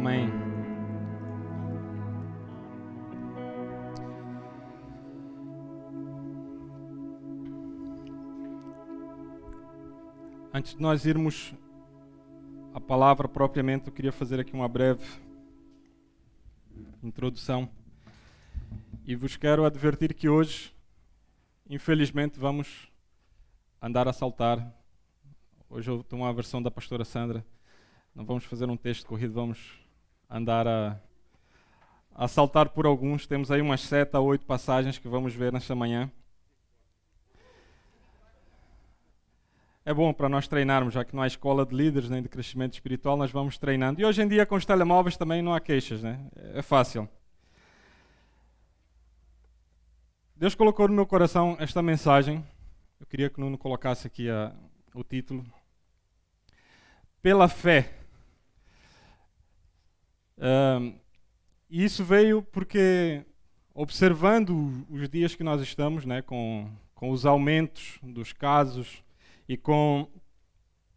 Amém. Antes de nós irmos à palavra propriamente, eu queria fazer aqui uma breve introdução. E vos quero advertir que hoje, infelizmente, vamos andar a saltar. Hoje eu estou uma versão da pastora Sandra. Não vamos fazer um texto corrido, vamos andar a saltar por alguns. Temos aí umas 7 a 8 passagens que vamos ver nesta manhã. É bom para nós treinarmos, já que não há escola de líderes nem de crescimento espiritual, nós vamos treinando. E hoje em dia com os telemóveis também não há queixas, né? É fácil. Deus colocou no meu coração esta mensagem. Eu queria que o Nuno colocasse aqui o título. Pela fé. E isso veio porque, observando os dias que nós estamos, né, com os aumentos dos casos e com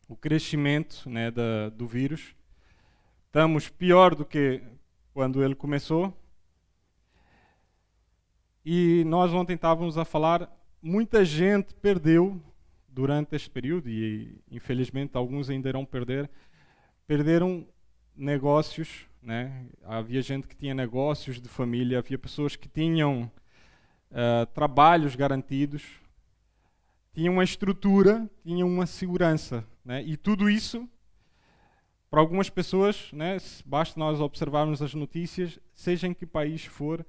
o crescimento, né, do vírus, estamos pior do que quando ele começou. E nós ontem estávamos a falar, muita gente perdeu durante este período, e infelizmente alguns ainda irão perder, perderam negócios, né? Havia gente que tinha negócios de família, havia pessoas que tinham trabalhos garantidos, tinham uma estrutura, tinham uma segurança, né? E tudo isso, para algumas pessoas, né, basta nós observarmos as notícias, seja em que país for,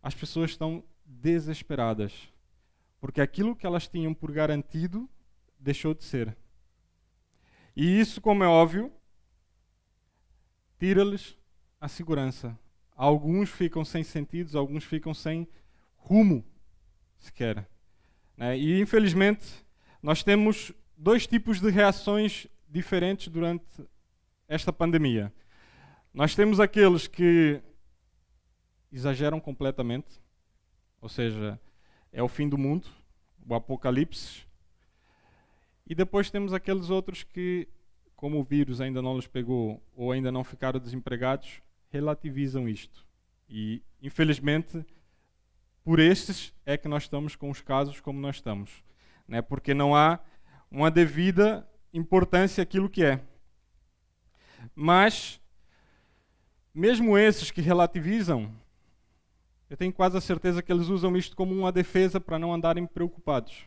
as pessoas estão desesperadas, porque aquilo que elas tinham por garantido deixou de ser. E isso, como é óbvio, tira-lhes a segurança. Alguns ficam sem sentidos, alguns ficam sem rumo sequer. Né? E, infelizmente, nós temos dois tipos de reações diferentes durante esta pandemia. Nós temos aqueles que exageram completamente, ou seja, é o fim do mundo, o apocalipse. E depois temos aqueles outros que, como o vírus ainda não lhes pegou ou ainda não ficaram desempregados, relativizam isto. E, infelizmente, por estes é que nós estamos com os casos como nós estamos, né? Porque não há uma devida importância àquilo que é. Mas, mesmo esses que relativizam, eu tenho quase a certeza que eles usam isto como uma defesa para não andarem preocupados.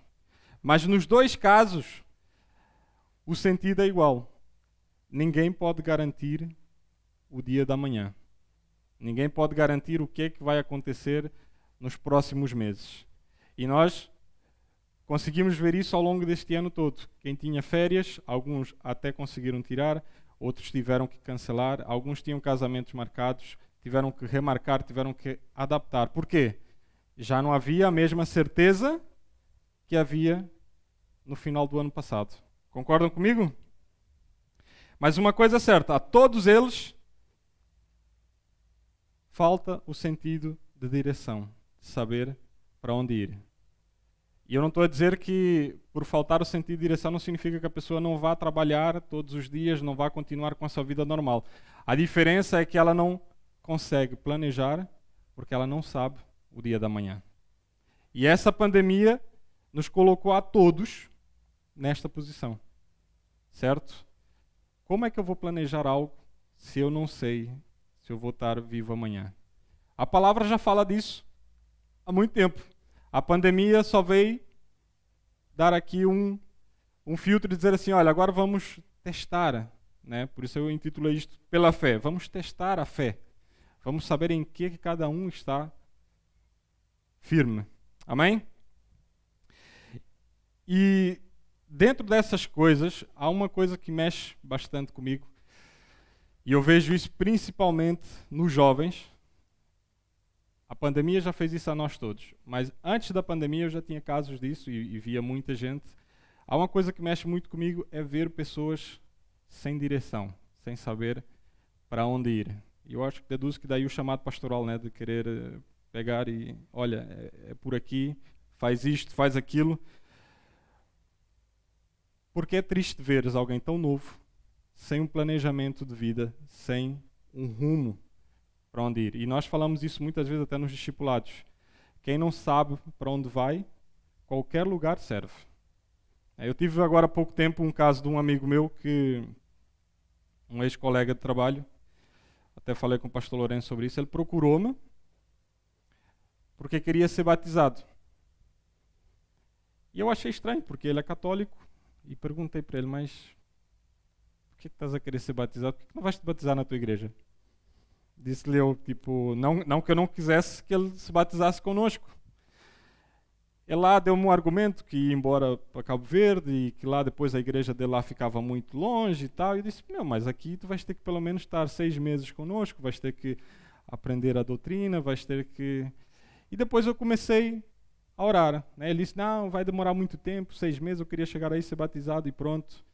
Mas nos dois casos, o sentido é igual. Ninguém pode garantir o dia da manhã. Ninguém pode garantir o que é que vai acontecer nos próximos meses. E nós conseguimos ver isso ao longo deste ano todo. Quem tinha férias, alguns até conseguiram tirar, outros tiveram que cancelar, alguns tinham casamentos marcados, tiveram que remarcar, tiveram que adaptar. Por quê? Já não havia a mesma certeza que havia no final do ano passado. Concordam comigo? Mas uma coisa é certa, a todos eles falta o sentido de direção, de saber para onde ir. E eu não estou a dizer que por faltar o sentido de direção não significa que a pessoa não vá trabalhar todos os dias, não vá continuar com a sua vida normal. A diferença é que ela não consegue planejar porque ela não sabe o dia da manhã. E essa pandemia nos colocou a todos nesta posição. Certo? Como é que eu vou planejar algo se eu não sei se eu vou estar vivo amanhã? A palavra já fala disso há muito tempo. A pandemia só veio dar aqui um filtro e dizer assim, olha, agora vamos testar, né? Por isso eu intitulei isto pela fé. Vamos testar a fé. Vamos saber em que cada um está firme. Amém? E dentro dessas coisas, há uma coisa que mexe bastante comigo, e eu vejo isso principalmente nos jovens. A pandemia já fez isso a nós todos, mas antes da pandemia eu já tinha casos disso e via muita gente. Há uma coisa que mexe muito comigo, é ver pessoas sem direção, sem saber para onde ir. E eu acho que deduzo que daí o chamado pastoral, né, de querer pegar e, olha, é por aqui, faz isto, faz aquilo. Porque é triste veres alguém tão novo, sem um planejamento de vida, sem um rumo para onde ir. E nós falamos isso muitas vezes até nos discipulados. Quem não sabe para onde vai, qualquer lugar serve. Eu tive agora há pouco tempo um caso de um amigo meu, um ex-colega de trabalho, até falei com o pastor Lourenço sobre isso, ele procurou-me porque queria ser batizado. E eu achei estranho, porque ele é católico, e perguntei para ele, mas por que estás a querer ser batizado? Por que não vais te batizar na tua igreja? Disse-lhe eu, não que eu não quisesse que ele se batizasse connosco. Ele lá deu-me um argumento que ia embora para Cabo Verde e que lá depois a igreja dele lá ficava muito longe e tal. E eu disse, mas aqui tu vais ter que pelo menos estar 6 meses connosco, vais ter que aprender a doutrina, vais ter que... E depois eu comecei a orar. Né? Ele disse, não, vai demorar muito tempo, 6 meses, eu queria chegar aí, ser batizado e pronto.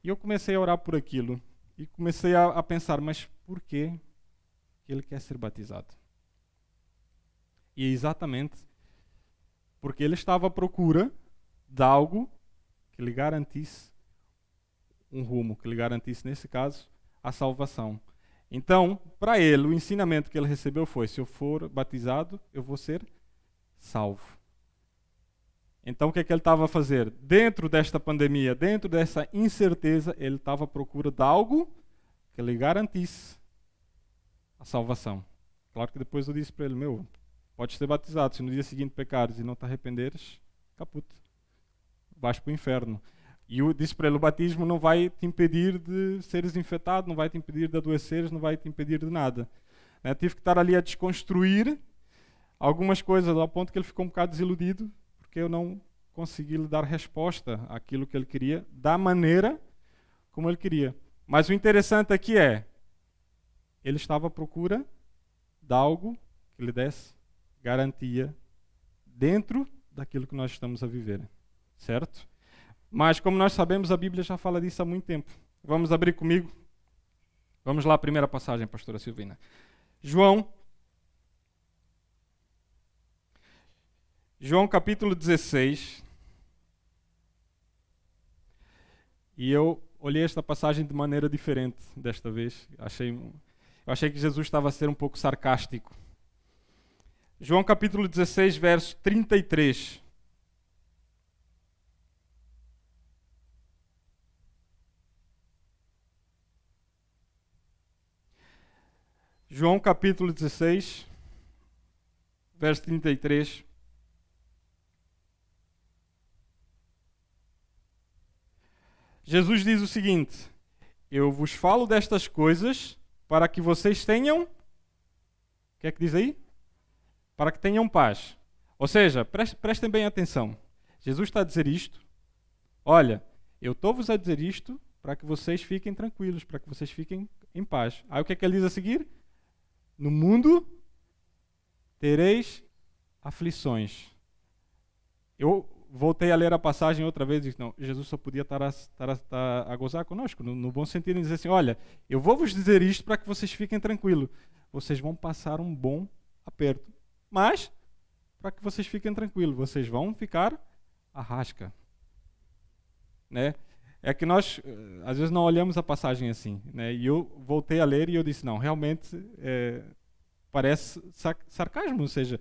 E eu comecei a orar por aquilo. E comecei a pensar, mas por que ele quer ser batizado? E exatamente porque ele estava à procura de algo que lhe garantisse um rumo, que lhe garantisse, nesse caso, a salvação. Então, para ele, o ensinamento que ele recebeu foi, se eu for batizado, eu vou ser salvo. Então, o que é que ele estava a fazer? Dentro desta pandemia, dentro dessa incerteza, ele estava à procura de algo que lhe garantisse a salvação. Claro que depois eu disse para ele, podes ser batizado, se no dia seguinte pecares e não te arrependeres, caputo, vais para o inferno. E eu disse para ele, o batismo não vai te impedir de seres infectado, não vai te impedir de adoeceres, não vai te impedir de nada. Tive que estar ali a desconstruir algumas coisas, ao ponto que ele ficou um bocado desiludido, porque eu não consegui lhe dar resposta àquilo que ele queria, da maneira como ele queria. Mas o interessante aqui ele estava à procura de algo que lhe desse garantia dentro daquilo que nós estamos a viver, certo? Mas como nós sabemos, a Bíblia já fala disso há muito tempo. Vamos abrir comigo? Vamos lá, a primeira passagem, pastora Silvina. João capítulo 16. E eu olhei esta passagem de maneira diferente desta vez. Eu achei que Jesus estava a ser um pouco sarcástico. João capítulo 16, verso 33. João capítulo 16, verso 33. Jesus diz o seguinte: eu vos falo destas coisas para que vocês tenham... O que é que diz aí? Para que tenham paz. Ou seja, prestem bem atenção. Jesus está a dizer isto. Olha, eu estou-vos a dizer isto para que vocês fiquem tranquilos, para que vocês fiquem em paz. Aí o que é que ele diz a seguir? No mundo tereis aflições. Eu voltei a ler a passagem outra vez e disse, não, Jesus só podia estar a gozar conosco, no bom sentido, de dizer assim, olha, eu vou vos dizer isto para que vocês fiquem tranquilos. Vocês vão passar um bom aperto. Mas, para que vocês fiquem tranquilos, vocês vão ficar à rasca. Né? É que nós, às vezes, não olhamos a passagem assim. Né? E eu voltei a ler e eu disse, não, realmente parece sarcasmo. Ou seja,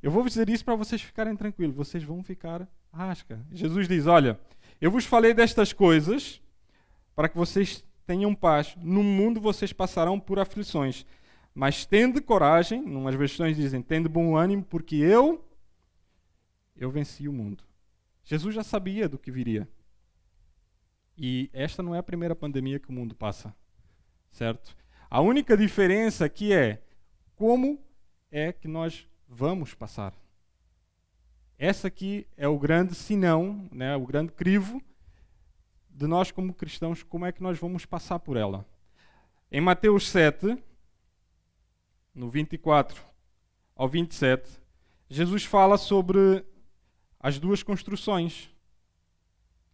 eu vou dizer isso para vocês ficarem tranquilos, vocês vão ficar à rasca. Jesus diz, olha, eu vos falei destas coisas para que vocês tenham paz. No mundo vocês passarão por aflições. Mas tende coragem, umas versões dizem, tende bom ânimo, porque eu venci o mundo. Jesus já sabia do que viria. E esta não é a primeira pandemia que o mundo passa, certo? A única diferença aqui é como é que nós vamos passar. Essa aqui é o grande sinão, né, o grande crivo de nós como cristãos, como é que nós vamos passar por ela. Em Mateus 7, no 24 ao 27, Jesus fala sobre as duas construções.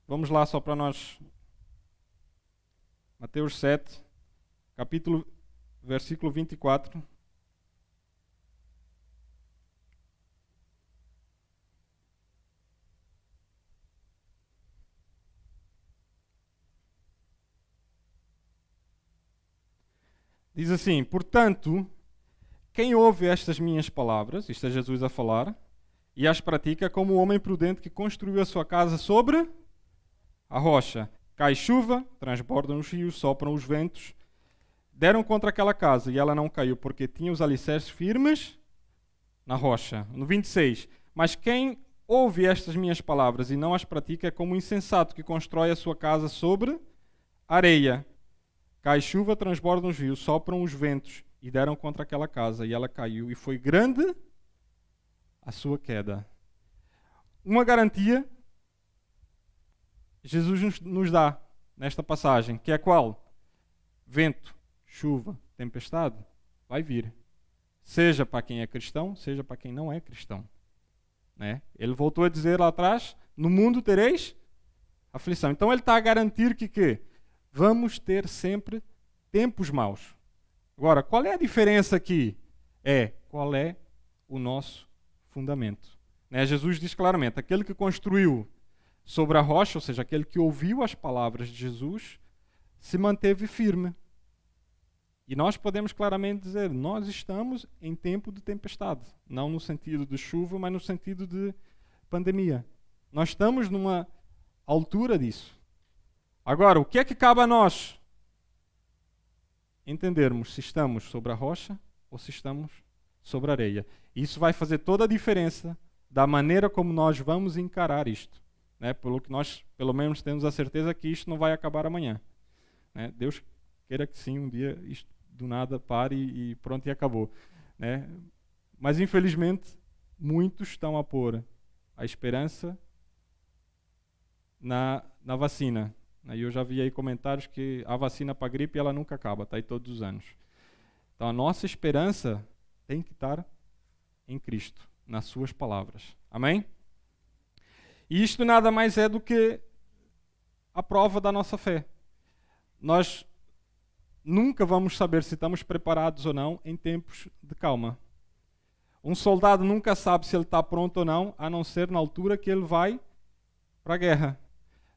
Vamos lá só para nós. Mateus 7, versículo 24. Diz assim: portanto, quem ouve estas minhas palavras, isto é Jesus a falar, e as pratica, é como o homem prudente que construiu a sua casa sobre a rocha. Cai chuva, transbordam os rios, sopram os ventos, deram contra aquela casa e ela não caiu, porque tinha os alicerces firmes na rocha. No 26, mas quem ouve estas minhas palavras e não as pratica é como o insensato que constrói a sua casa sobre areia. Cai chuva, transbordam os rios, sopram os ventos e deram contra aquela casa e ela caiu e foi grande a sua queda. Uma garantia Jesus nos dá nesta passagem, que é qual? Vento, chuva, tempestade, vai vir. Seja para quem é cristão, seja para quem não é cristão. Né? Ele voltou a dizer lá atrás, no mundo tereis aflição. Então ele está a garantir que vamos ter sempre tempos maus. Agora, qual é a diferença aqui? Qual é o nosso fundamento? Né? Jesus diz claramente, aquele que construiu sobre a rocha, ou seja, aquele que ouviu as palavras de Jesus, se manteve firme. E nós podemos claramente dizer, nós estamos em tempo de tempestade. Não no sentido de chuva, mas no sentido de pandemia. Nós estamos numa altura disso. Agora, o que é que cabe a nós? Entendermos se estamos sobre a rocha ou se estamos sobre a areia. Isso vai fazer toda a diferença da maneira como nós vamos encarar isto. Né? Pelo que nós, pelo menos, temos a certeza que isto não vai acabar amanhã. Né? Deus queira que sim, um dia isto do nada pare e pronto, e acabou. Né? Mas, infelizmente, muitos estão a pôr a esperança na vacina. E eu já vi aí comentários que a vacina para a gripe ela nunca acaba, está aí todos os anos. Então, a nossa esperança tem que estar em Cristo, nas suas palavras. Amém? E isto nada mais é do que a prova da nossa fé. Nós nunca vamos saber se estamos preparados ou não em tempos de calma. Um soldado nunca sabe se ele está pronto ou não, a não ser na altura que ele vai para a guerra.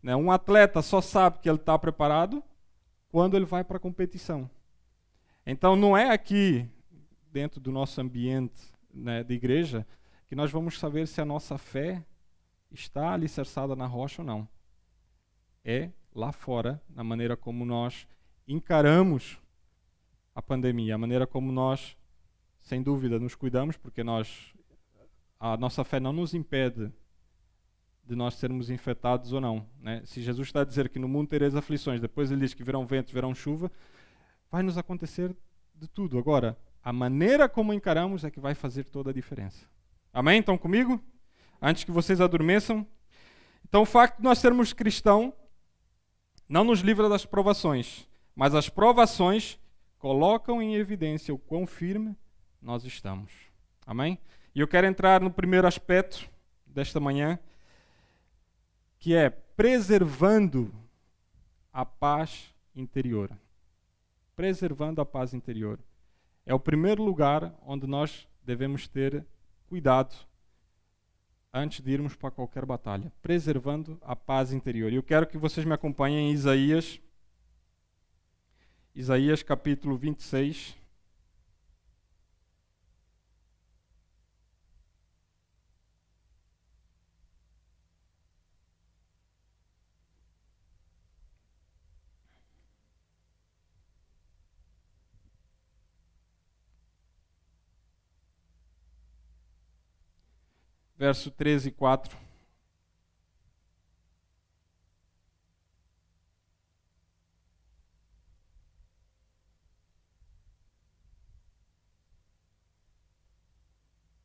Um atleta só sabe que ele está preparado quando ele vai para a competição. Então não é aqui, dentro do nosso ambiente, né, de igreja, que nós vamos saber se a nossa fé está alicerçada na rocha ou não. É lá fora, na maneira como nós encaramos a pandemia, a maneira como nós, sem dúvida, nos cuidamos, porque a nossa fé não nos impede de nós sermos infectados ou não. Né? Se Jesus está a dizer que no mundo tereis aflições, depois ele diz que verão vento, verão chuva, vai nos acontecer de tudo. Agora, a maneira como encaramos é que vai fazer toda a diferença. Amém? Estão comigo? Antes que vocês adormeçam. Então, o facto de nós sermos cristãos não nos livra das provações, mas as provações colocam em evidência o quão firme nós estamos. Amém? E eu quero entrar no primeiro aspecto desta manhã, que é preservando a paz interior. Preservando a paz interior. É o primeiro lugar onde nós devemos ter cuidado antes de irmos para qualquer batalha. Preservando a paz interior. E eu quero que vocês me acompanhem em Isaías capítulo 26. Verso 13 e 4.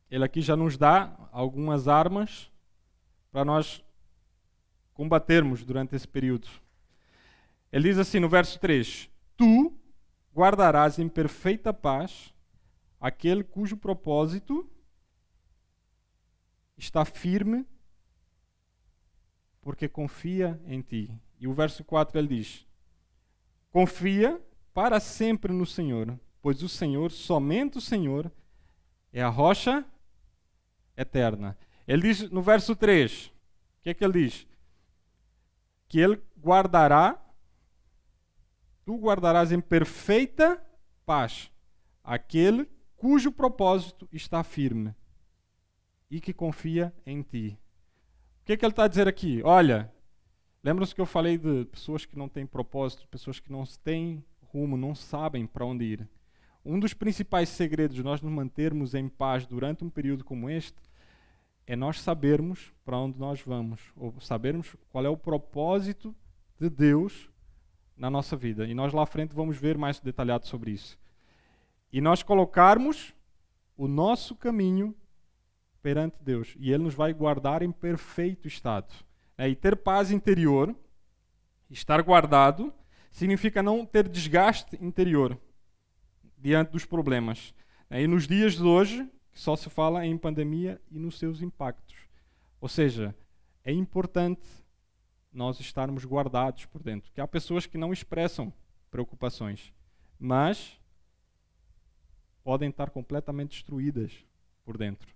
Ele aqui já nos dá algumas armas para nós combatermos durante esse período. Ele diz assim no verso 3: Tu guardarás em perfeita paz aquele cujo propósito está firme, porque confia em ti. E o verso 4 ele diz: Confia para sempre no Senhor, pois o Senhor, somente o Senhor, é a rocha eterna. Ele diz no verso 3, o que é que ele diz? Que ele guardará, tu guardarás em perfeita paz àquele cujo propósito está firme e que confia em ti. O que ele está a dizer aqui? Olha, lembram-se que eu falei de pessoas que não têm propósito, pessoas que não têm rumo, não sabem para onde ir. Um dos principais segredos de nós nos mantermos em paz durante um período como este é nós sabermos para onde nós vamos, ou sabermos qual é o propósito de Deus na nossa vida. E nós lá à frente vamos ver mais detalhado sobre isso. E nós colocarmos o nosso caminho perante Deus. E Ele nos vai guardar em perfeito estado. E ter paz interior, estar guardado, significa não ter desgaste interior diante dos problemas. E nos dias de hoje, só se fala em pandemia e nos seus impactos. Ou seja, é importante nós estarmos guardados por dentro. Que há pessoas que não expressam preocupações, mas podem estar completamente destruídas por dentro.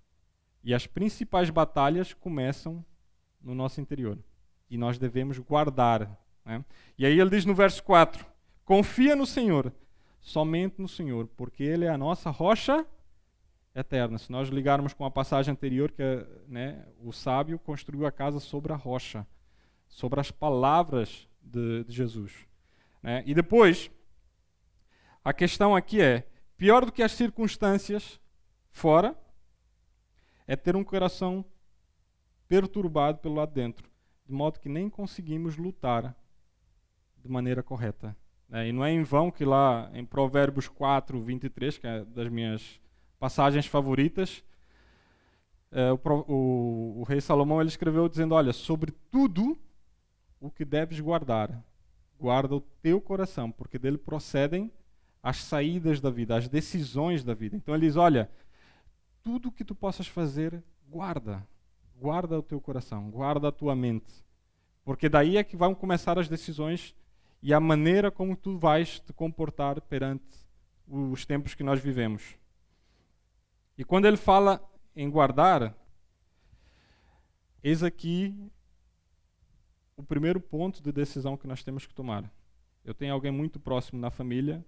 E as principais batalhas começam no nosso interior. E nós devemos guardar. Né? E aí ele diz no verso 4, confia no Senhor, somente no Senhor, porque Ele é a nossa rocha eterna. Se nós ligarmos com a passagem anterior, que o sábio construiu a casa sobre a rocha, sobre as palavras de Jesus. Né? E depois, a questão aqui é, pior do que as circunstâncias fora, é ter um coração perturbado pelo lado de dentro, de modo que nem conseguimos lutar de maneira correta. E não é em vão que lá em Provérbios 4, 23, que é das minhas passagens favoritas, o rei Salomão ele escreveu dizendo, olha, sobre tudo o que deves guardar, guarda o teu coração, porque dele procedem as saídas da vida, as decisões da vida. Então ele diz, olha, tudo o que tu possas fazer, guarda o teu coração, guarda a tua mente, porque daí é que vão começar as decisões e a maneira como tu vais te comportar perante os tempos que nós vivemos. E quando ele fala em guardar, eis aqui o primeiro ponto de decisão que nós temos que tomar. Eu tenho alguém muito próximo na família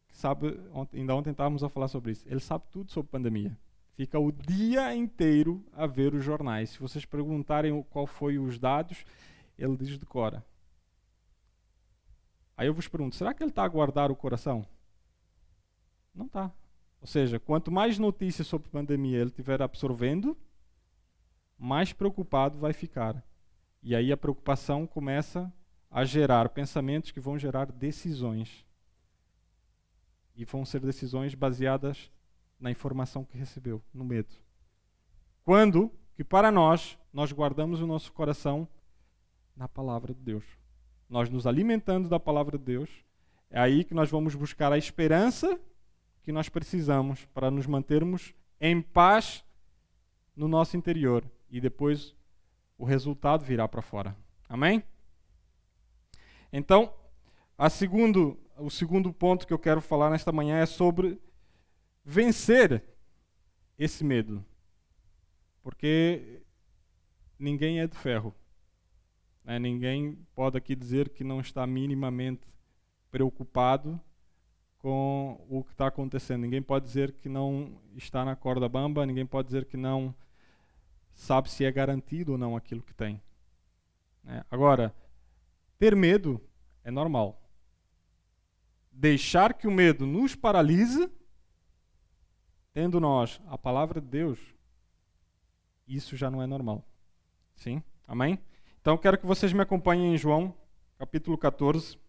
que sabe, ainda ontem estávamos a falar sobre isso, ele sabe tudo sobre pandemia. Fica o dia inteiro a ver os jornais. Se vocês perguntarem qual foi os dados, ele diz de cor. Aí eu vos pergunto, será que ele está a guardar o coração? Não está. Ou seja, quanto mais notícias sobre pandemia ele estiver absorvendo, mais preocupado vai ficar. E aí a preocupação começa a gerar pensamentos que vão gerar decisões. E vão ser decisões baseadas na informação que recebeu, no medo. Quando que para nós guardamos o nosso coração na palavra de Deus. Nós nos alimentando da palavra de Deus, é aí que nós vamos buscar a esperança que nós precisamos para nos mantermos em paz no nosso interior. E depois o resultado virá para fora. Amém? Então, o segundo ponto que eu quero falar nesta manhã é sobre vencer esse medo. Porque ninguém é de ferro. Ninguém pode aqui dizer que não está minimamente preocupado com o que está acontecendo. Ninguém pode dizer que não está na corda bamba, ninguém pode dizer que não sabe se é garantido ou não aquilo que tem. Agora, ter medo é normal. Deixar que o medo nos paralise, tendo nós a palavra de Deus, isso já não é normal. Sim? Amém? Então, quero que vocês me acompanhem em João, capítulo 14.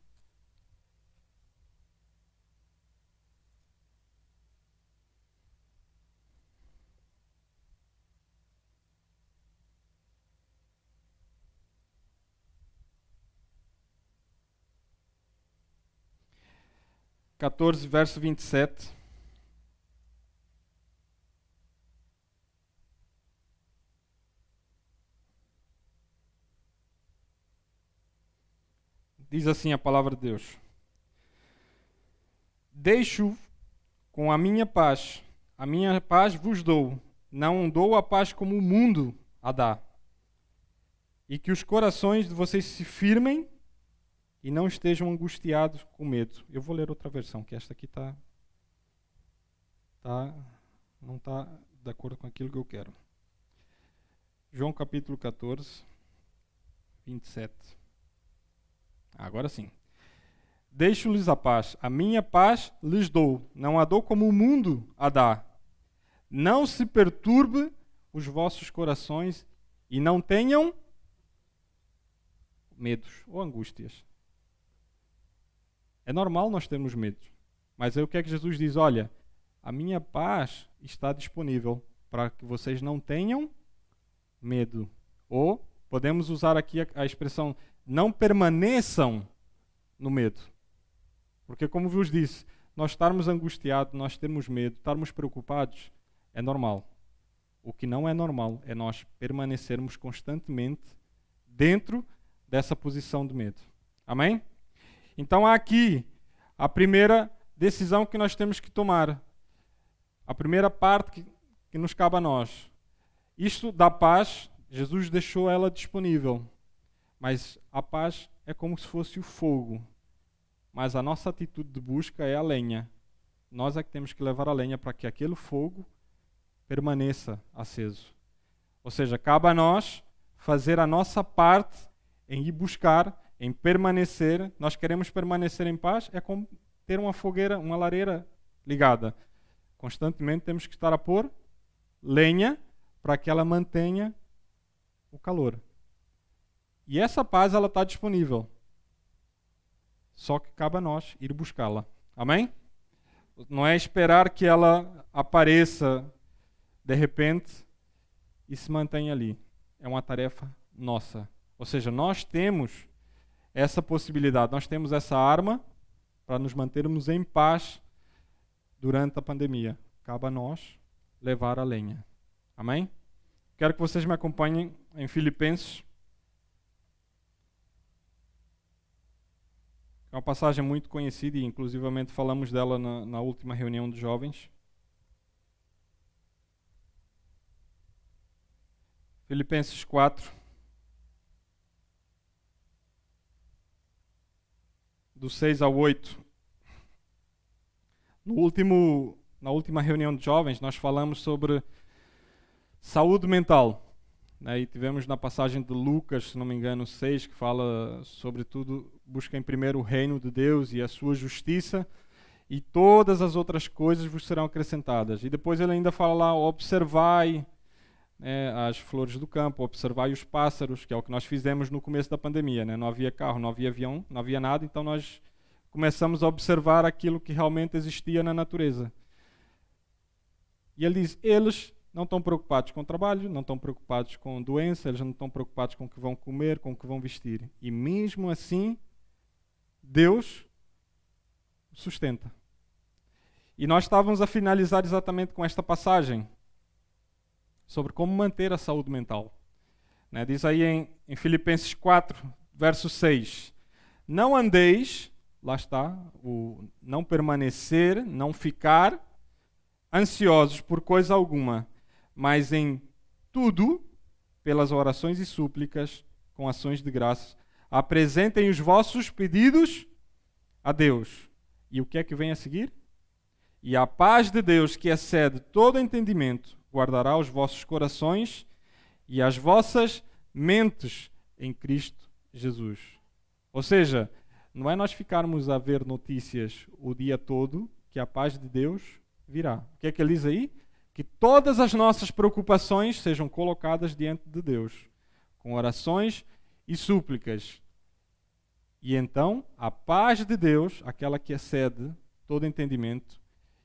Verso 27. Diz assim a palavra de Deus: deixo com a minha paz vos dou, não dou a paz como o mundo a dá. E que os corações de vocês se firmem e não estejam angustiados com medo. Eu vou ler outra versão, que esta aqui não está de acordo com aquilo que eu quero. João capítulo 14, 27. Agora sim. Deixo-lhes a paz, a minha paz lhes dou, não a dou como o mundo a dá. Não se perturbe os vossos corações e não tenham medos ou angústias. É normal nós termos medos, mas aí o que é que Jesus diz? Olha, a minha paz está disponível para que vocês não tenham medo. Ou podemos usar aqui a expressão não permaneçam no medo. Porque, como vos disse, nós estarmos angustiados, nós termos medo, estarmos preocupados, é normal. O que não é normal é nós permanecermos constantemente dentro dessa posição de medo. Amém? Então, há aqui a primeira decisão que nós temos que tomar. A primeira parte que nos cabe a nós. Isto da paz, Jesus deixou ela disponível. Mas a paz é como se fosse o fogo. Mas a nossa atitude de busca é a lenha. Nós é que temos que levar a lenha para que aquele fogo permaneça aceso. Ou seja, cabe a nós fazer a nossa parte em ir buscar, em permanecer. Nós queremos permanecer em paz, é como ter uma fogueira, uma lareira ligada. Constantemente temos que estar a pôr lenha para que ela mantenha o calor. E essa paz, ela está disponível. Só que cabe a nós ir buscá-la. Amém? Não é esperar que ela apareça de repente e se mantenha ali. É uma tarefa nossa. Ou seja, nós temos essa possibilidade, nós temos essa arma para nos mantermos em paz durante a pandemia. Cabe a nós levar a lenha. Amém? Quero que vocês me acompanhem em Filipenses. É uma passagem muito conhecida e inclusivamente falamos dela na última reunião de jovens. Filipenses 4, do 6 ao 8. Na última reunião de jovens, nós falamos sobre saúde mental. E tivemos na passagem de Lucas, se não me engano, 6, que fala sobretudo, busca em primeiro o reino de Deus e a sua justiça, e todas as outras coisas vos serão acrescentadas. E depois ele ainda fala lá, observai as flores do campo, observai os pássaros, que é o que nós fizemos no começo da pandemia. Não havia carro, não havia avião, não havia nada, então nós começamos a observar aquilo que realmente existia na natureza. E ele diz, eles não estão preocupados com o trabalho, não estão preocupados com doença, eles não estão preocupados com o que vão comer, com o que vão vestir. E mesmo assim, Deus sustenta. E nós estávamos a finalizar exatamente com esta passagem sobre como manter a saúde mental. Diz aí em Filipenses 4, verso 6, não andeis, lá está, o não permanecer, não ficar ansiosos por coisa alguma, mas em tudo, pelas orações e súplicas, com ações de graça, apresentem os vossos pedidos a Deus. E o que é que vem a seguir? E a paz de Deus, que excede todo entendimento, guardará os vossos corações e as vossas mentes em Cristo Jesus. Ou seja, não é nós ficarmos a ver notícias o dia todo que a paz de Deus virá. O que é que ele diz aí? Que todas as nossas preocupações sejam colocadas diante de Deus, com orações e súplicas. E então, a paz de Deus, aquela que excede todo entendimento,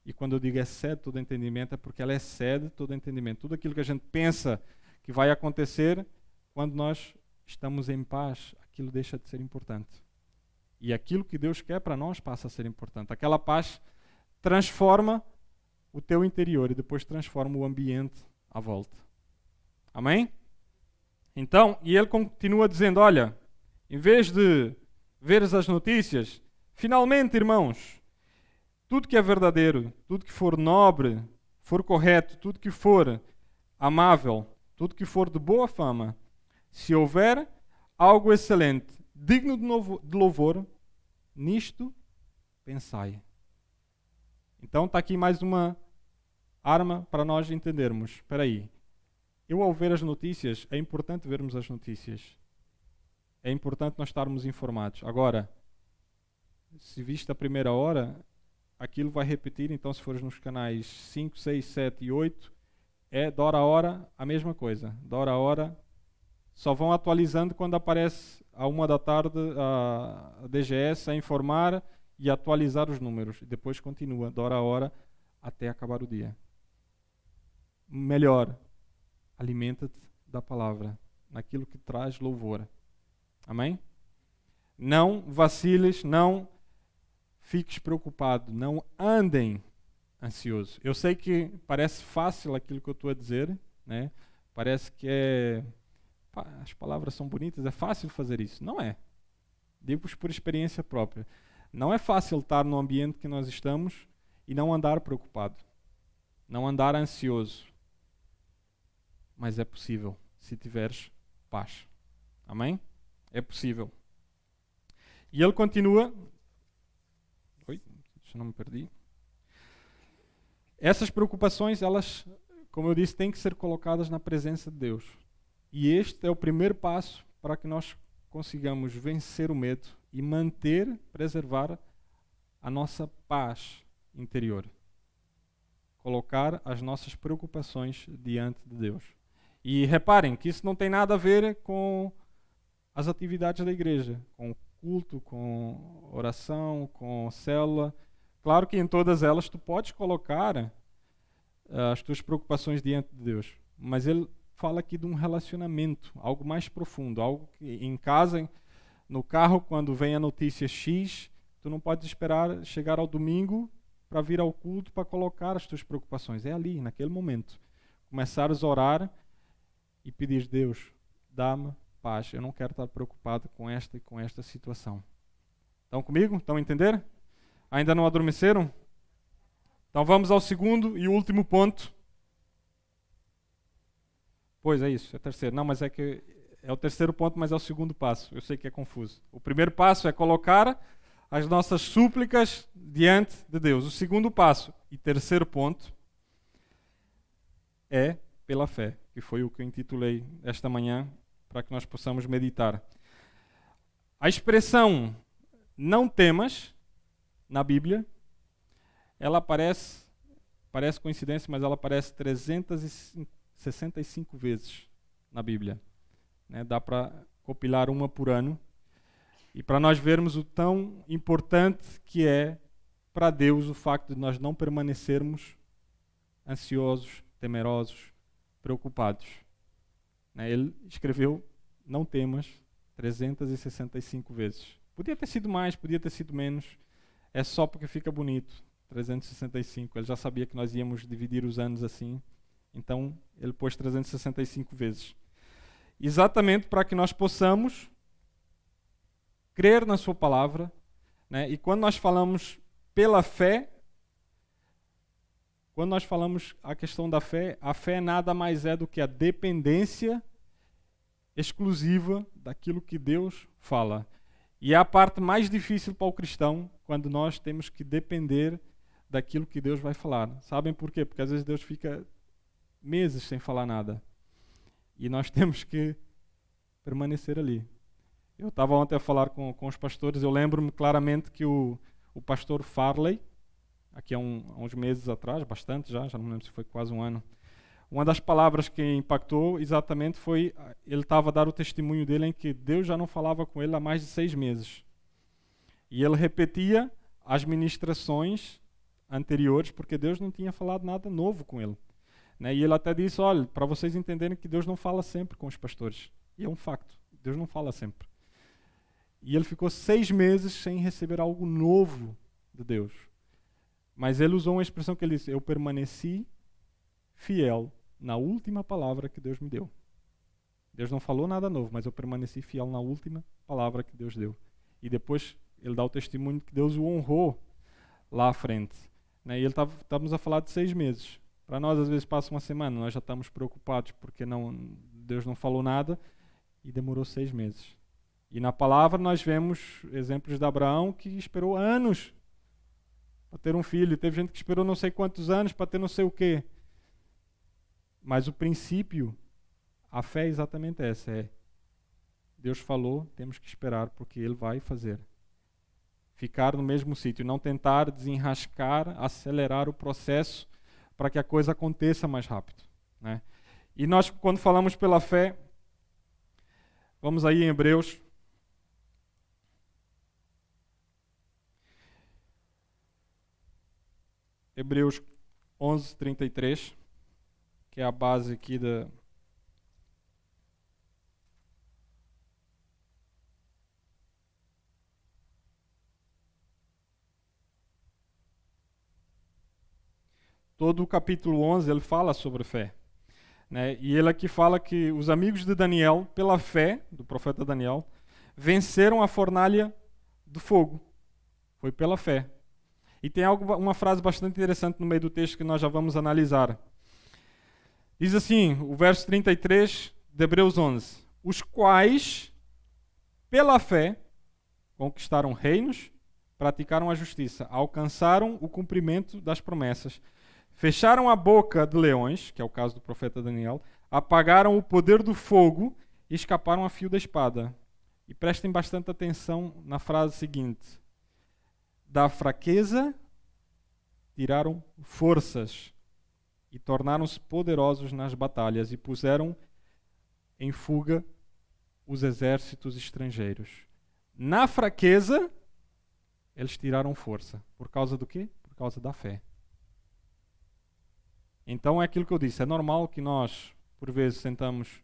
e quando eu digo excede todo entendimento, é porque ela excede todo entendimento. Tudo aquilo que a gente pensa que vai acontecer, quando nós estamos em paz, aquilo deixa de ser importante. E aquilo que Deus quer para nós passa a ser importante. Aquela paz transforma o teu interior e depois transforma o ambiente à volta. Amém? Então, e ele continua dizendo, olha, em vez de veres as notícias, finalmente, irmãos, tudo que é verdadeiro, tudo que for nobre, for correto, tudo que for amável, tudo que for de boa fama, se houver algo excelente, digno de louvor, nisto pensai. Então está aqui mais uma arma para nós entendermos. Espera aí, eu ao ver as notícias, é importante vermos as notícias. É importante nós estarmos informados. Agora, se viste a primeira hora, aquilo vai repetir, então se fores nos canais 5, 6, 7 e 8, é de hora a hora a mesma coisa. De hora a hora, só vão atualizando quando aparece à 1 da tarde a DGS a informar e atualizar os números. Depois continua, de hora a hora, até acabar o dia. Melhor, alimenta-te da palavra, naquilo que traz louvor. Amém? Não vaciles, não fiques preocupado, não andem ansioso. Eu sei que parece fácil aquilo que eu estou a dizer, né? Parece que as palavras são bonitas, é fácil fazer isso. Não é. Digo-vos por experiência própria. Não é fácil estar no ambiente que nós estamos e não andar preocupado, não andar ansioso. Mas é possível, se tiveres paz. Amém? É possível. E ele continua. Deixa eu não me perdi. Essas preocupações, elas, como eu disse, têm que ser colocadas na presença de Deus. E este é o primeiro passo para que nós consigamos vencer o medo e preservar a nossa paz interior. Colocar as nossas preocupações diante de Deus. E reparem que isso não tem nada a ver com as atividades da igreja, com culto, com oração, com célula. Claro que em todas elas tu podes colocar as tuas preocupações diante de Deus, mas ele fala aqui de um relacionamento, algo mais profundo, algo que em casa, no carro, quando vem a notícia X, tu não podes esperar chegar ao domingo para vir ao culto para colocar as tuas preocupações. É ali, naquele momento. Começares a orar e pedir, Deus, dá-me paz. Eu não quero estar preocupado com esta e com esta situação. Estão comigo? Estão a entender? Ainda não adormeceram? Então vamos ao segundo e último ponto. Pois é isso, é terceiro. Não, mas é que é o terceiro ponto, mas é o segundo passo. Eu sei que é confuso. O primeiro passo é colocar as nossas súplicas diante de Deus. O segundo passo e terceiro ponto é pela fé, que foi o que eu intitulei esta manhã, para que nós possamos meditar. A expressão não temas, na Bíblia, ela parece coincidência, mas ela aparece 365 vezes na Bíblia. Né? Dá para compilar uma por ano. E para nós vermos o tão importante que é para Deus o facto de nós não permanecermos ansiosos, temerosos, preocupados. Né? Ele escreveu, não temas, 365 vezes. Podia ter sido mais, podia ter sido menos. É só porque fica bonito, 365. Ele já sabia que nós íamos dividir os anos assim. Então, ele pôs 365 vezes. Exatamente para que nós possamos crer na sua palavra. Né? E quando nós falamos pela fé, quando nós falamos a questão da fé, a fé nada mais é do que a dependência exclusiva daquilo que Deus fala. E é a parte mais difícil para o cristão, quando nós temos que depender daquilo que Deus vai falar. Sabem por quê? Porque às vezes Deus fica meses sem falar nada. E nós temos que permanecer ali. Eu estava ontem a falar com os pastores, eu lembro-me claramente que o pastor Farley, aqui há uns meses atrás, bastante já não me lembro se foi quase um ano, uma das palavras que impactou exatamente foi, ele estava a dar o testemunho dele em que Deus já não falava com ele há mais de 6 meses. E ele repetia as ministrações anteriores, porque Deus não tinha falado nada novo com ele. Né? E ele até disse, olha, para vocês entenderem que Deus não fala sempre com os pastores. E é um facto, Deus não fala sempre. E ele ficou 6 meses sem receber algo novo de Deus. Mas ele usou uma expressão que ele disse, eu permaneci fiel na última palavra que Deus me deu. Deus não falou nada novo, mas eu permaneci fiel na última palavra que Deus deu. E depois ele dá o testemunho que Deus o honrou lá à frente. Né? E estávamos a falar de 6 meses. Para nós, às vezes, passa uma semana, nós já estamos preocupados porque Deus não falou nada e demorou 6 meses. E na palavra nós vemos exemplos de Abraão que esperou anos para ter um filho. Teve gente que esperou não sei quantos anos para ter não sei o quê. Mas o princípio, a fé é exatamente essa. Deus falou, temos que esperar porque Ele vai fazer. Ficar no mesmo sítio, não tentar desenrascar, acelerar o processo para que a coisa aconteça mais rápido, né? E nós, quando falamos pela fé, vamos aí em Hebreus. Hebreus 11:33, que é a base aqui da... Todo o capítulo 11 ele fala sobre fé, né? E ele aqui fala que os amigos de Daniel, pela fé do profeta Daniel, venceram a fornalha do fogo. Foi pela fé. E tem uma frase bastante interessante no meio do texto que nós já vamos analisar. Diz assim, o verso 33 de Hebreus 11: os quais, pela fé, conquistaram reinos, praticaram a justiça, alcançaram o cumprimento das promessas, fecharam a boca de leões, que é o caso do profeta Daniel, apagaram o poder do fogo e escaparam a fio da espada. E prestem bastante atenção na frase seguinte: da fraqueza tiraram forças e tornaram-se poderosos nas batalhas e puseram em fuga os exércitos estrangeiros. Na fraqueza, eles tiraram força. Por causa do quê? Por causa da fé. Então é aquilo que eu disse, é normal que nós, por vezes, estamos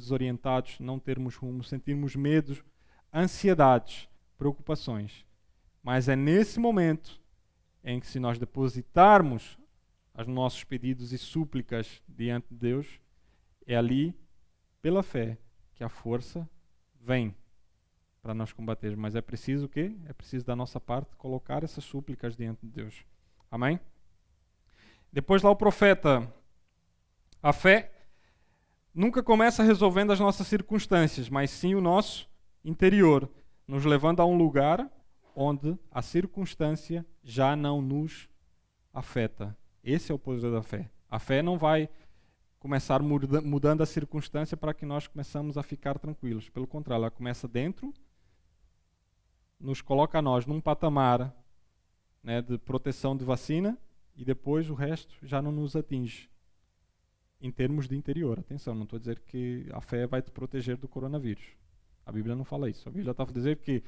desorientados, não termos rumo, sentirmos medos, ansiedades, preocupações. Mas é nesse momento em que, se nós depositarmos os nossos pedidos e súplicas diante de Deus, é ali, pela fé, que a força vem para nós combater. Mas é preciso o quê? É preciso da nossa parte colocar essas súplicas diante de Deus. Amém? Depois lá o profeta, a fé nunca começa resolvendo as nossas circunstâncias, mas sim o nosso interior, nos levando a um lugar onde a circunstância já não nos afeta. Esse é o poder da fé. A fé não vai começar mudando a circunstância para que nós começamos a ficar tranquilos. Pelo contrário, ela começa dentro, nos coloca a nós num patamar, né, de proteção de vacina, e depois o resto já não nos atinge. Em termos de interior. Atenção, não estou a dizer que a fé vai te proteger do coronavírus. A Bíblia não fala isso. A Bíblia está a dizer que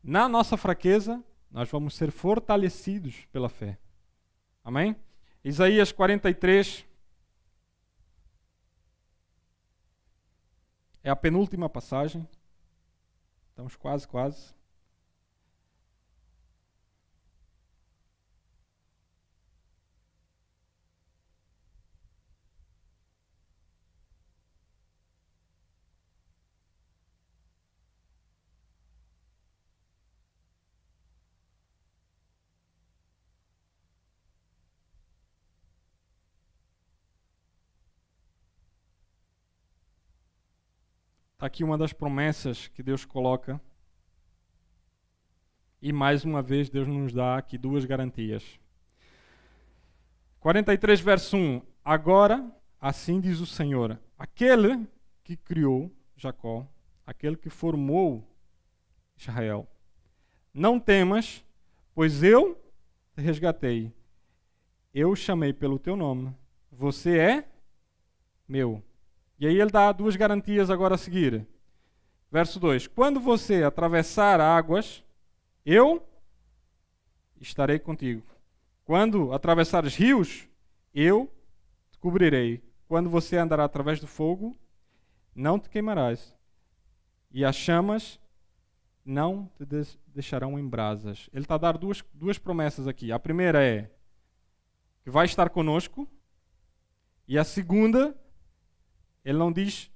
na nossa fraqueza, nós vamos ser fortalecidos pela fé. Amém? Isaías 43 é a penúltima passagem. Estamos quase. Está aqui uma das promessas que Deus coloca. E mais uma vez Deus nos dá aqui duas garantias. 43 verso 1. Agora, assim diz o Senhor, aquele que criou Jacó, aquele que formou Israel. Não temas, pois eu te resgatei. Eu chamei pelo teu nome. Você é meu. E aí ele dá duas garantias agora a seguir. Verso 2. Quando você atravessar águas, eu estarei contigo. Quando atravessares rios, eu te cobrirei. Quando você andará através do fogo, não te queimarás. E as chamas não te deixarão em brasas. Ele está a dar duas promessas aqui. A primeira é que vai estar conosco. E a segunda, ele não diz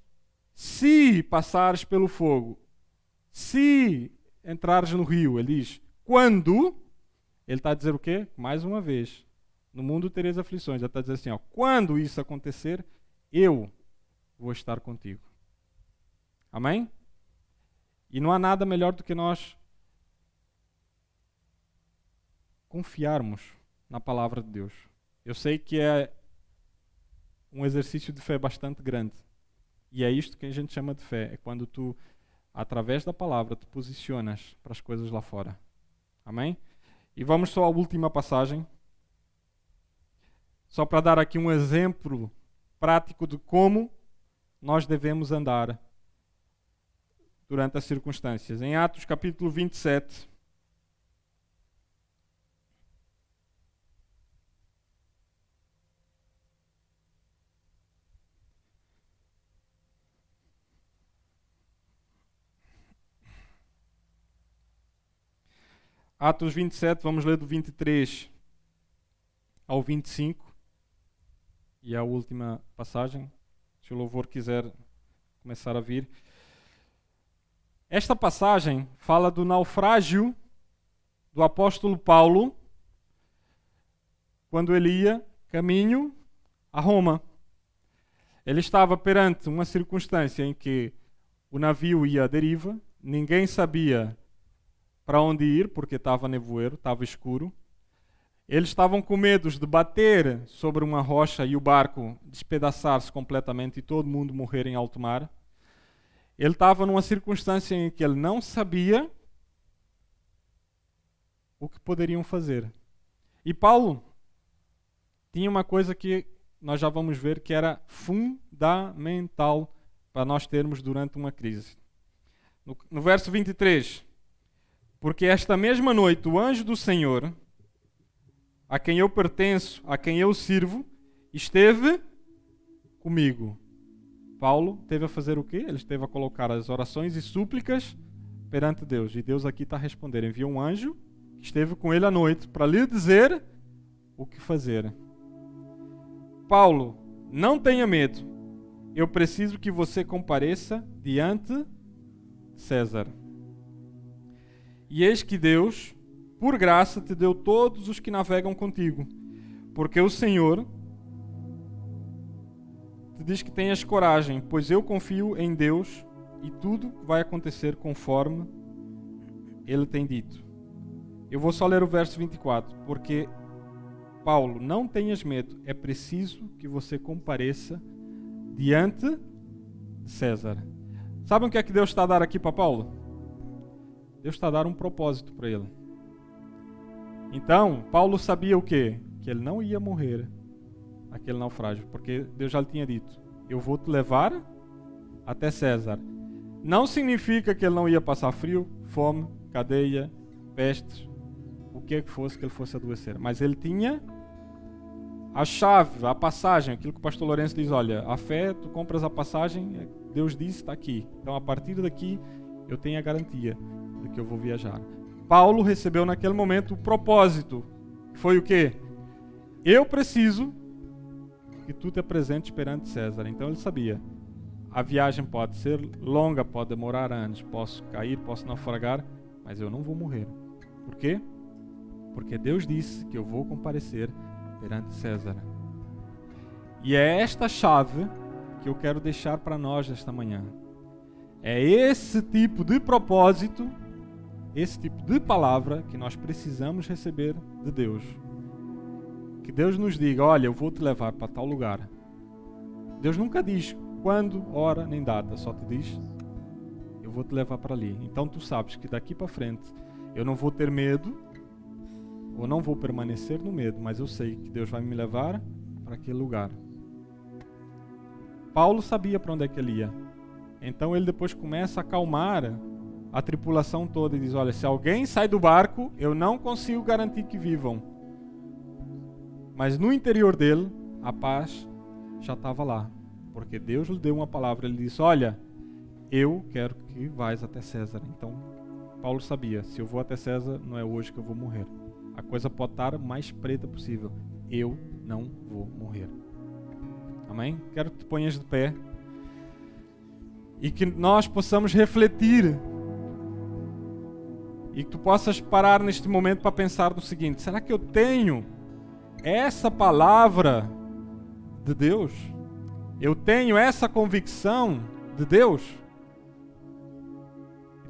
se passares pelo fogo, se entrares no rio. Ele diz quando. Ele está a dizer o quê? Mais uma vez, no mundo tereis aflições. Ele está a dizer assim, ó, quando isso acontecer, eu vou estar contigo. Amém? E não há nada melhor do que nós confiarmos na palavra de Deus. Eu sei que é um exercício de fé bastante grande. E é isto que a gente chama de fé. É quando tu, através da palavra, te posicionas para as coisas lá fora. Amém? E vamos só à última passagem. Só para dar aqui um exemplo prático de como nós devemos andar durante as circunstâncias. Em Atos capítulo 27. Atos 27, vamos ler do 23 ao 25. E é a última passagem, se o louvor quiser começar a vir. Esta passagem fala do naufrágio do apóstolo Paulo quando ele ia caminho a Roma. Ele estava perante uma circunstância em que o navio ia à deriva, ninguém sabia para onde ir, porque estava nevoeiro, estava escuro. Eles estavam com medo de bater sobre uma rocha e o barco despedaçar-se completamente e todo mundo morrer em alto mar. Ele estava numa circunstância em que ele não sabia o que poderiam fazer. E Paulo tinha uma coisa que nós já vamos ver que era fundamental para nós termos durante uma crise. No verso 23, porque esta mesma noite o anjo do Senhor, a quem eu pertenço, a quem eu sirvo, esteve comigo. Paulo teve a fazer o quê? Ele esteve a colocar as orações e súplicas perante Deus. E Deus aqui está a responder. Enviou um anjo que esteve com ele à noite para lhe dizer o que fazer. Paulo, não tenha medo. Eu preciso que você compareça diante de César. E eis que Deus, por graça, te deu todos os que navegam contigo, porque o Senhor te diz que tenhas coragem, pois eu confio em Deus e tudo vai acontecer conforme Ele tem dito. Eu vou só ler o verso 24, porque Paulo, não tenhas medo, é preciso que você compareça diante de César. Sabem o que é que Deus está a dar aqui para Paulo? Deus está a dar um propósito para ele. Então, Paulo sabia o quê? Que ele não ia morrer naquele naufrágio, porque Deus já lhe tinha dito, eu vou te levar até César. Não significa que ele não ia passar frio, fome, cadeia, pestes, o que fosse que ele fosse adoecer. Mas ele tinha a chave, a passagem, aquilo que o pastor Lourenço diz, olha, a fé, tu compras a passagem, Deus disse, está aqui. Então, a partir daqui, eu tenho a garantia de que eu vou viajar. Paulo recebeu naquele momento o propósito. Foi o quê? Eu preciso que tu te apresentes perante César. Então ele sabia. A viagem pode ser longa, pode demorar anos. Posso cair, posso naufragar, mas eu não vou morrer. Por quê? Porque Deus disse que eu vou comparecer perante César. E é esta chave que eu quero deixar para nós esta manhã. É esse tipo de propósito, esse tipo de palavra que nós precisamos receber de Deus. Que Deus nos diga, olha, eu vou te levar para tal lugar. Deus nunca diz quando, hora, nem data, só te diz, eu vou te levar para ali. Então tu sabes que daqui para frente eu não vou ter medo, ou não vou permanecer no medo, mas eu sei que Deus vai me levar para aquele lugar. Paulo sabia para onde é que ele ia. Então ele depois começa a acalmar a tripulação toda e diz, olha, se alguém sai do barco, eu não consigo garantir que vivam. Mas no interior dele, a paz já estava lá. Porque Deus lhe deu uma palavra, ele disse, olha, eu quero que vais até César. Então, Paulo sabia, se eu vou até César, não é hoje que eu vou morrer. A coisa pode estar mais preta possível. Eu não vou morrer. Amém? Quero que te ponhas de pé. E que nós possamos refletir. E que tu possas parar neste momento para pensar no seguinte, será que eu tenho essa palavra de Deus? Eu tenho essa convicção de Deus?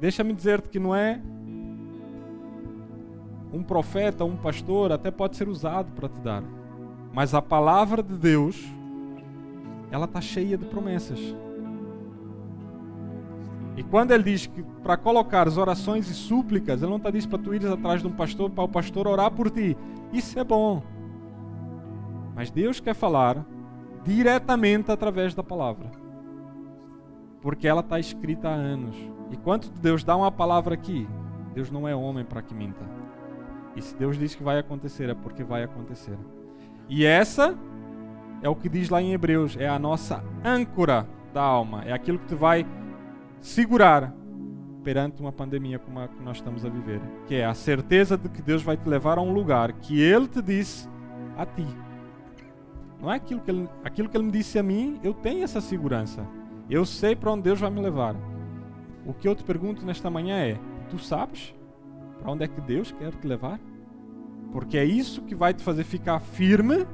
deixa-me dizer-te que não é um profeta, um pastor, até pode ser usado para te dar. Mas a palavra de Deus, ela está cheia de promessas. E quando ele diz que para colocar as orações e súplicas, ele não está dizendo para tu ires atrás de um pastor, para o pastor orar por ti. Isso é bom. Mas Deus quer falar diretamente através da palavra. Porque ela está escrita há anos. E quando Deus dá uma palavra aqui, Deus não é homem para que minta. E se Deus diz que vai acontecer, é porque vai acontecer. E essa é o que diz lá em Hebreus, é a nossa âncora da alma. É aquilo que te vai segurar perante uma pandemia como a que nós estamos a viver. Que é a certeza de que Deus vai te levar a um lugar que Ele te disse a ti. Não é aquilo que Ele me disse a mim, eu tenho essa segurança. Eu sei para onde Deus vai me levar. O que eu te pergunto nesta manhã é, tu sabes para onde é que Deus quer te levar? Porque é isso que vai te fazer ficar firme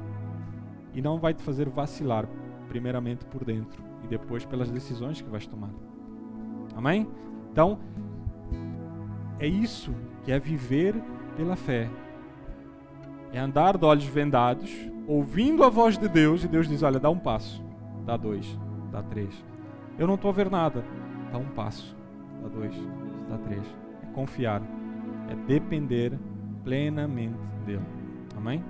e não vai te fazer vacilar, primeiramente por dentro e depois pelas decisões que vais tomar. Amém? Então, é isso que é viver pela fé. É andar de olhos vendados, ouvindo a voz de Deus, e Deus diz, olha, dá um passo, dá 2, dá 3. Eu não estou a ver nada, dá um passo, dá 2, dá 3. É confiar, é depender plenamente dele. Amém?